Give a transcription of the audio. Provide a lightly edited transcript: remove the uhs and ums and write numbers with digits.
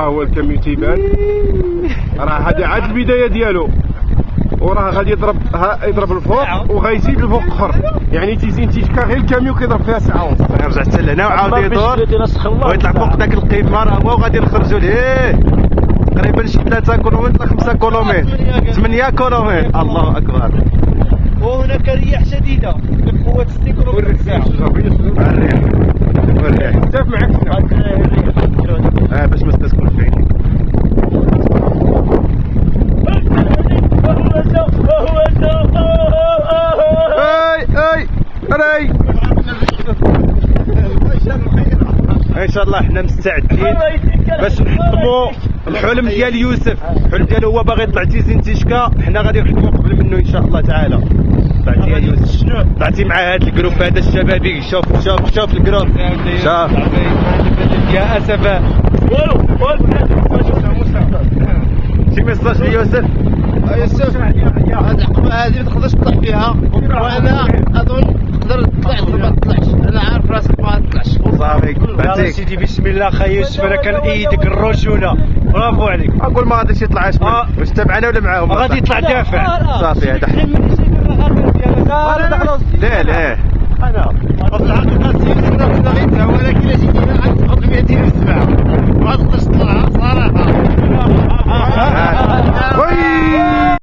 هو الكاميو تيبان، راه هذه عاد البدايه ديالو، وراه غادي يضرب الفوق وغيزيد الفوق اخر، يعني تيزي نتيشكا غير الكاميو كيضرب فيها ساعه ونص. يرجع حتى لهنا وعاود يدور ويطلع فوق داك القمه، راه هو وغادي نخرجوا ليه تقريبا شي 3 كيلومتر 5 كيلومتر 8 كيلومتر. الله اكبر. وهناك رياح شديده بقوه 60 كيلومتر في الساعه. الرياح شاف معك باش ما تسكنش في عينيك. اي ان شاء الله حنا مستعدين باش نحطموا الحلم ديال يوسف. الحلم ديالو هو باغي يطلع تيزي نتيشكا، حنا غادي نحطموا قبل منه ان شاء الله تعالى. طلعتي يا يوسف، طلعتي مع هذا الجروب هذا الشبابي. شوف الجروب، شوف يا اسفا. شي ميساج ليوسف؟ يوسف هذه العقبه هذه ما تقدرش تطلع فيها، وانا اظن تقدر تطلع ما تطلعش، انا عارف راسك ما تطلعش. صافي يا سيدي بسم الله. اخي يوسف انا كنأيدك الرجوله، برافو عليك. اقول ما غاديش يطلع. واش انت معنا ولا معاهم؟ غادي يطلع دافع. صافي هذا